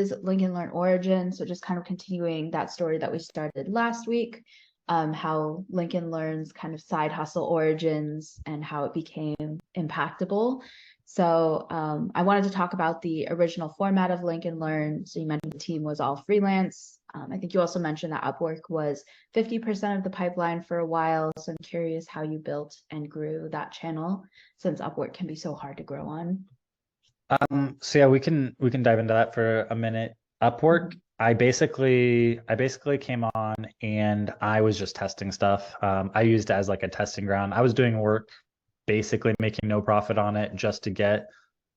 LinkedIn Learn origin. So just kind of continuing that story that we started last week, how LinkedIn Learn's kind of side hustle origins and how it became Impactable. So I wanted to talk about the original format of LinkedIn Learn. So you mentioned the team was all freelance. I think you also mentioned that Upwork was 50% of the pipeline for a while. So I'm curious how you built and grew that channel, since Upwork can be so hard to grow on. So yeah, we can dive into that for a minute. Upwork, I basically came on and I was just testing stuff. I used it as like a testing ground. I was doing work, basically making no profit on it just to get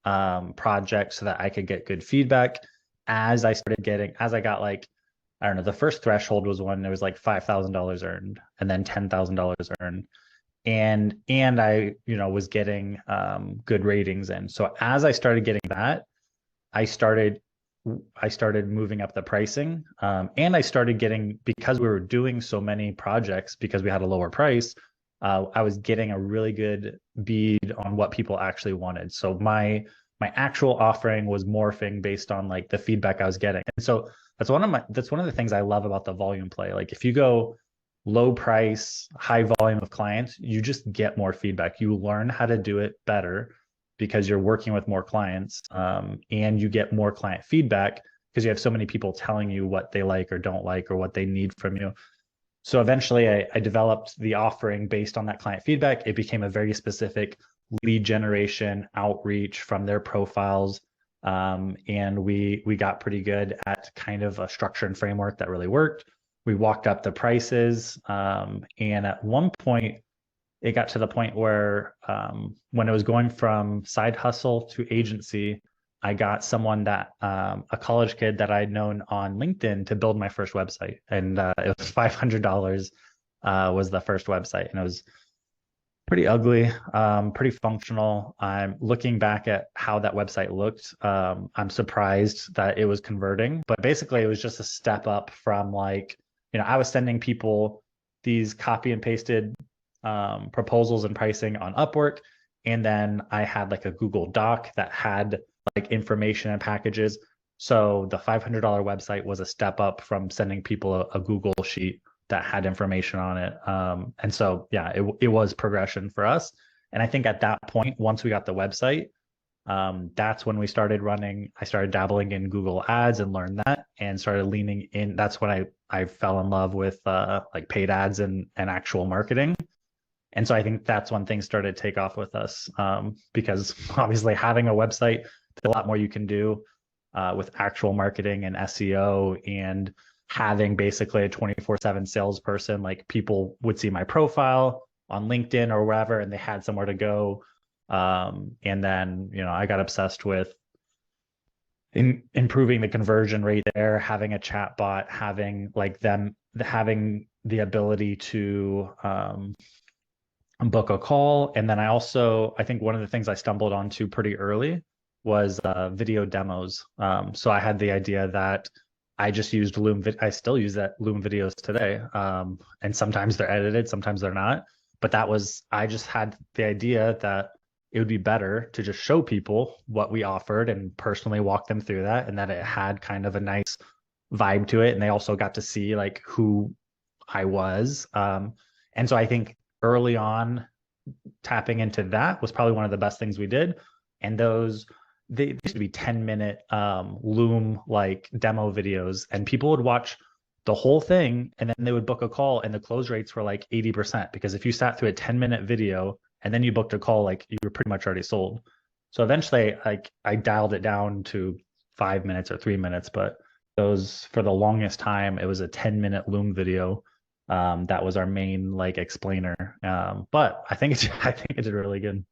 projects so that I could get good feedback. As I got like, I don't know, the first threshold was when there was like $5,000 earned and then $10,000 earned, and I was getting good ratings in. So as I started getting that, I started I started moving up the pricing, and I started getting, because we were doing so many projects because we had a lower price. I was getting a really good bead on what people actually wanted. So my actual offering was morphing based on like the feedback I was getting, and so that's one of the things I love about the volume play. Like if you go low price, high volume of clients, you just get more feedback. You learn how to do it better because you're working with more clients, and you get more client feedback because you have so many people telling you what they like or don't like or what they need from you. So eventually I developed the offering based on that client feedback. It became a very specific lead generation outreach from their profiles. And we got pretty good at kind of a structure and framework that really worked. We walked up the prices. And at one point, it got to the point where when it was going from side hustle to agency, I got someone that a college kid that I'd known on LinkedIn to build my first website, and it was $500 was the first website, and it was pretty ugly, pretty functional. I'm looking back at how that website looked. I'm surprised that it was converting, but basically it was just a step up from like, I was sending people these copy and pasted proposals and pricing on Upwork. And then I had like a Google Doc that had like information and packages. So the $500 website was a step up from sending people a Google sheet that had information on it. And so, yeah, it was progression for us. And I think at that point, once we got the website, that's when I started dabbling in Google ads and learned that and started leaning in. That's when I fell in love with like paid ads and actual marketing. And so I think that's when things started to take off with us, because obviously having a website, there's a lot more you can do with actual marketing and SEO, and having basically a 24/7 salesperson. Like people would see my profile on LinkedIn or wherever, and they had somewhere to go. And then, I got obsessed with improving the conversion rate there, having a chat bot, having the ability to book a call. And then I think one of the things I stumbled onto pretty early was video demos. So I had the idea that I just used Loom. I still use that Loom videos today. And sometimes they're edited, sometimes they're not. But I just had the idea that it would be better to just show people what we offered and personally walk them through that, and that it had kind of a nice vibe to it. And they also got to see like who I was. And so I think early on, tapping into that was probably one of the best things we did. And they used to be 10-minute Loom like demo videos, and people would watch the whole thing and then they would book a call, and the close rates were like 80%, because if you sat through a 10-minute video and then you booked a call, like you were pretty much already sold. So eventually I dialed it down to 5 minutes or 3 minutes, but those, for the longest time, it was a 10-minute Loom video. That was our main like explainer. But I think it did really good.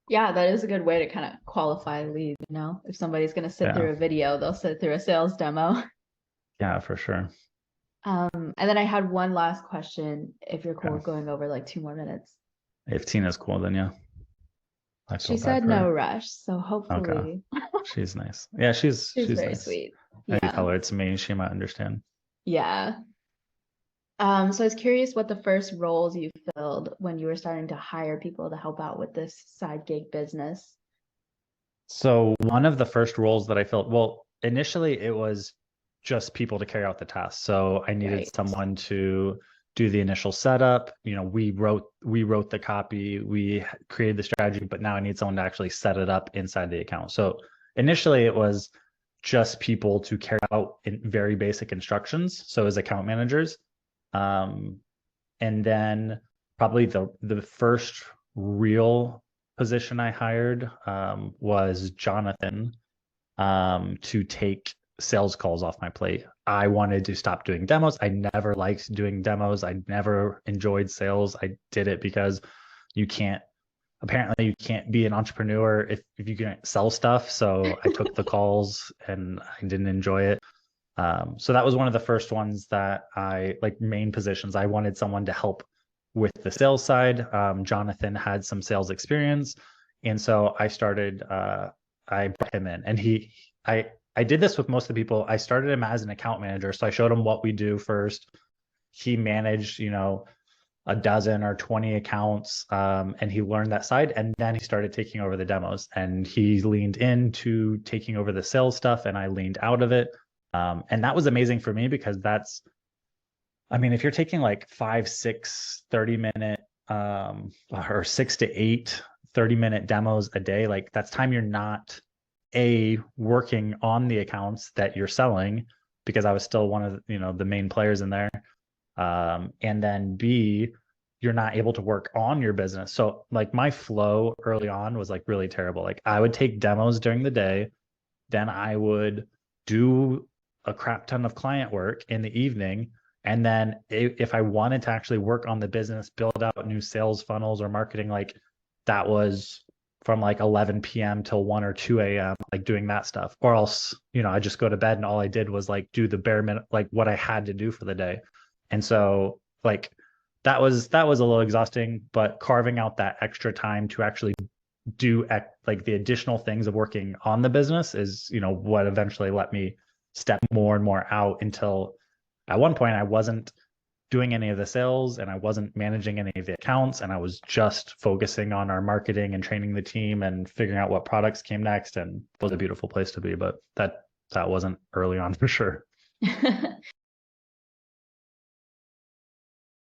Yeah, that is a good way to kind of qualify a lead, If somebody's going to sit Yeah. through a video, they'll sit through a sales demo. Yeah, for sure. And then I had one last question, if you're cool Yeah. with going over like 2 more minutes. If Tina's cool, then yeah. I She feel bad said for no her. rush, so Okay. hopefully She's nice. Yeah, she's she's very nice. sweet. Maybe Yeah. tell her it's me. She might understand. Yeah. So I was curious what the first roles you filled when you were starting to hire people to help out with this side gig business. So one of the first roles that I filled, well, initially it was just people to carry out the tasks. So I needed Right. someone to do the initial setup. We wrote the copy, we created the strategy, but now I need someone to actually set it up inside the account. So initially it was just people to carry out in very basic instructions. So as account managers. And then probably the first real position I hired was Jonathan to take sales calls off my plate. I wanted to stop doing demos. I never liked doing demos. I never enjoyed sales. I did it because you can't, apparently you can't be an entrepreneur if you can't sell stuff. So I took the calls and I didn't enjoy it. So that was one of the first ones that I like main positions. I wanted someone to help with the sales side. Jonathan had some sales experience. And so I brought him in and I did this with most of the people. I started him as an account manager. So I showed him what we do first. He managed, a dozen or 20 accounts, and he learned that side. And then he started taking over the demos and he leaned into taking over the sales stuff and I leaned out of it. And that was amazing for me because if you're taking like 5, 6, 30-minute, or 6 to 8 30-minute demos a day, like that's time you're not working on the accounts that you're selling, because I was still one of the main players in there. And then B, you're not able to work on your business. So like my flow early on was like really terrible. Like I would take demos during the day, then I would do a crap ton of client work in the evening. And then if I wanted to actually work on the business, build out new sales funnels or marketing, like that was from like 11 p.m. till 1 or 2 a.m., like doing that stuff. Or else, I just go to bed and all I did was like do the bare minute, like what I had to do for the day. And so like that was a little exhausting, but carving out that extra time to actually do like the additional things of working on the business is what eventually let me step more and more out, until at one point I wasn't doing any of the sales and I wasn't managing any of the accounts, and I was just focusing on our marketing and training the team and figuring out what products came next. And it was a beautiful place to be, but that wasn't early on for sure.